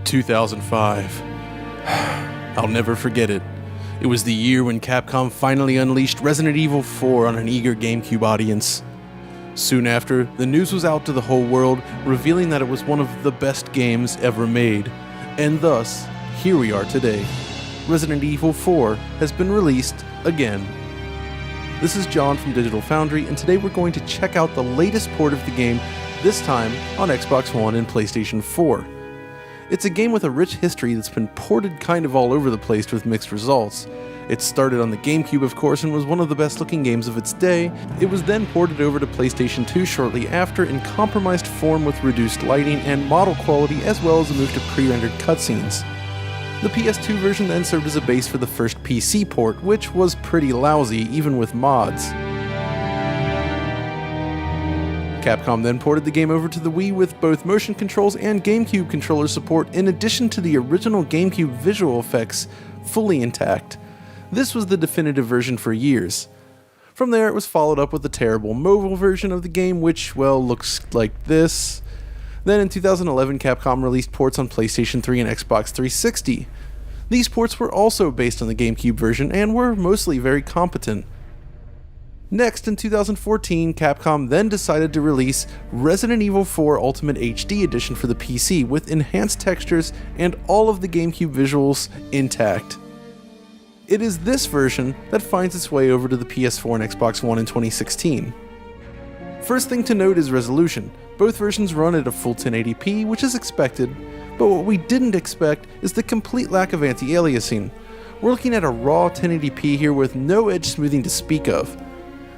2005. I'll never forget it. It was the year when Capcom finally unleashed Resident Evil 4 on an eager GameCube audience. Soon after, the news was out to the whole world, revealing that it was one of the best games ever made. And thus, here we are today. Resident Evil 4 has been released again. This is John from Digital Foundry, and today we're going to check out the latest port of the game, this time on Xbox One and PlayStation 4. It's a game with a rich history that's been ported kind of all over the place with mixed results. It started on the GameCube, of course, and was one of the best looking games of its day. It was then ported over to PlayStation 2 shortly after in compromised form with reduced lighting and model quality, as well as a move to pre-rendered cutscenes. The PS2 version then served as a base for the first PC port, which was pretty lousy, even with mods. Capcom then ported the game over to the Wii with both motion controls and GameCube controller support, in addition to the original GameCube visual effects fully intact. This was the definitive version for years. From there, it was followed up with the terrible mobile version of the game, which, well, looks like this. Then in 2011, Capcom released ports on PlayStation 3 and Xbox 360. These ports were also based on the GameCube version and were mostly very competent. Next, in 2014, Capcom then decided to release Resident Evil 4 Ultimate HD Edition for the PC with enhanced textures and all of the GameCube visuals intact. It is this version that finds its way over to the PS4 and Xbox One in 2016. First thing to note is resolution. Both versions run at a full 1080p, which is expected, but what we didn't expect is the complete lack of anti-aliasing. We're looking at a raw 1080p here with no edge smoothing to speak of.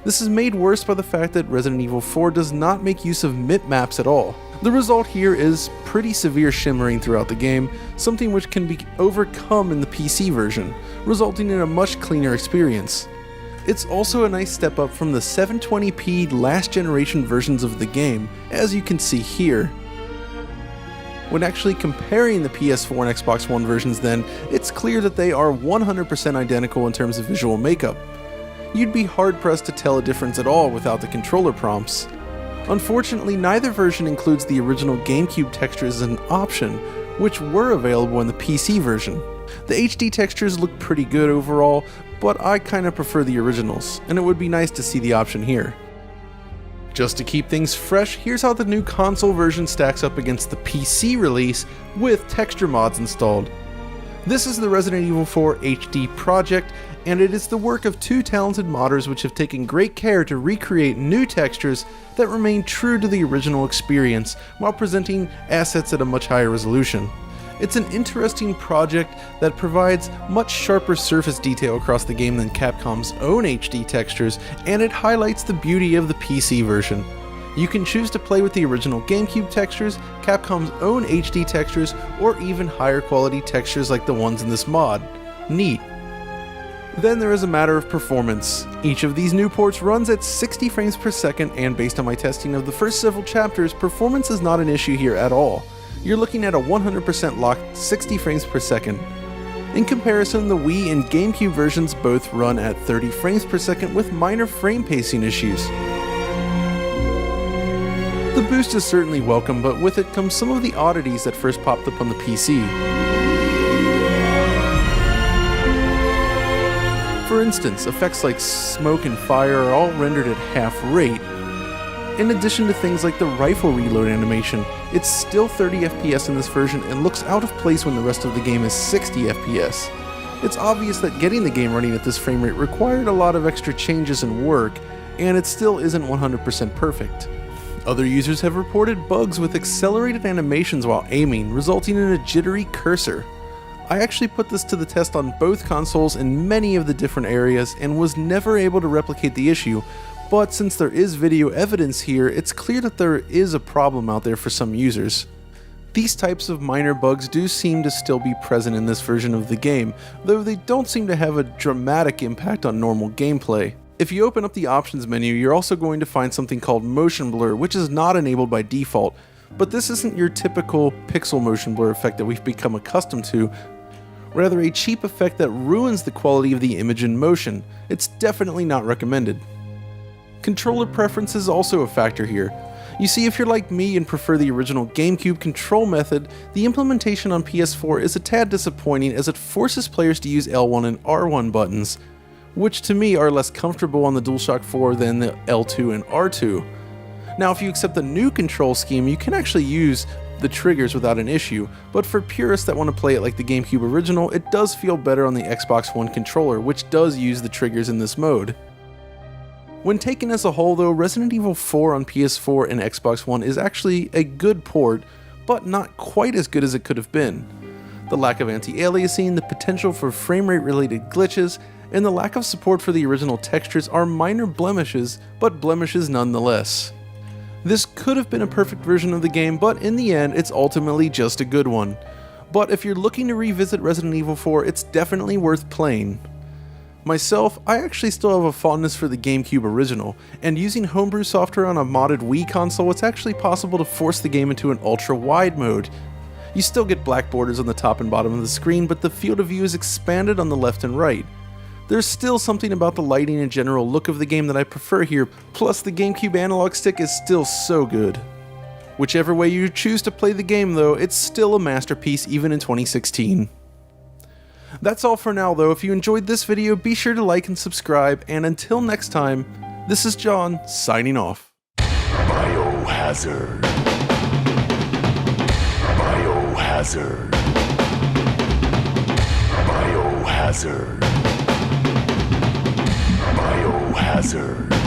This is made worse by the fact that Resident Evil 4 does not make use of mip-maps at all. The result here is pretty severe shimmering throughout the game, something which can be overcome in the PC version, resulting in a much cleaner experience. It's also a nice step up from the 720p last generation versions of the game, as you can see here. When actually comparing the PS4 and Xbox One versions then, it's clear that they are 100% identical in terms of visual makeup. You'd be hard-pressed to tell a difference at all without the controller prompts. Unfortunately, neither version includes the original GameCube textures as an option, which were available in the PC version. The HD textures look pretty good overall, but I kinda prefer the originals, and it would be nice to see the option here. Just to keep things fresh, here's how the new console version stacks up against the PC release with texture mods installed. This is the Resident Evil 4 HD project, and it is the work of two talented modders which have taken great care to recreate new textures that remain true to the original experience while presenting assets at a much higher resolution. It's an interesting project that provides much sharper surface detail across the game than Capcom's own HD textures, and it highlights the beauty of the PC version. You can choose to play with the original GameCube textures, Capcom's own HD textures, or even higher quality textures like the ones in this mod. Neat. Then there is a matter of performance. Each of these new ports runs at 60 frames per second, and based on my testing of the first several chapters, performance is not an issue here at all. You're looking at a 100% locked 60 frames per second. In comparison, the Wii and GameCube versions both run at 30 frames per second with minor frame pacing issues. The boost is certainly welcome, but with it comes some of the oddities that first popped up on the PC. For instance, effects like smoke and fire are all rendered at half rate. In addition to things like the rifle reload animation, it's still 30 FPS in this version and looks out of place when the rest of the game is 60 FPS. It's obvious that getting the game running at this frame rate required a lot of extra changes and work, and it still isn't 100% perfect. Other users have reported bugs with accelerated animations while aiming, resulting in a jittery cursor. I actually put this to the test on both consoles in many of the different areas and was never able to replicate the issue, but since there is video evidence here, it's clear that there is a problem out there for some users. These types of minor bugs do seem to still be present in this version of the game, though they don't seem to have a dramatic impact on normal gameplay. If you open up the options menu, you're also going to find something called motion blur, which is not enabled by default, but this isn't your typical pixel motion blur effect that we've become accustomed to. Rather, a cheap effect that ruins the quality of the image in motion. It's definitely not recommended. Controller preference is also a factor here. You see, if you're like me and prefer the original GameCube control method, the implementation on PS4 is a tad disappointing as it forces players to use L1 and R1 buttons, which to me are less comfortable on the DualShock 4 than the L2 and R2. Now, if you accept the new control scheme, you can actually use the triggers without an issue, but for purists that want to play it like the GameCube original, it does feel better on the Xbox One controller, which does use the triggers in this mode. When taken as a whole though, Resident Evil 4 on PS4 and Xbox One is actually a good port, but not quite as good as it could have been. The lack of anti-aliasing, the potential for frame rate related glitches, and the lack of support for the original textures are minor blemishes, but blemishes nonetheless. This could have been a perfect version of the game, but in the end, it's ultimately just a good one. But if you're looking to revisit Resident Evil 4, it's definitely worth playing. Myself, I actually still have a fondness for the GameCube original, and using homebrew software on a modded Wii console, it's actually possible to force the game into an ultra-wide mode. You still get black borders on the top and bottom of the screen, but the field of view is expanded on the left and right. There's still something about the lighting and general look of the game that I prefer here, plus the GameCube analog stick is still so good. Whichever way you choose to play the game though, it's still a masterpiece even in 2016. That's all for now though. If you enjoyed this video, be sure to like and subscribe, and until next time, this is John, signing off. Biohazard. Biohazard. Biohazard. Biohazard.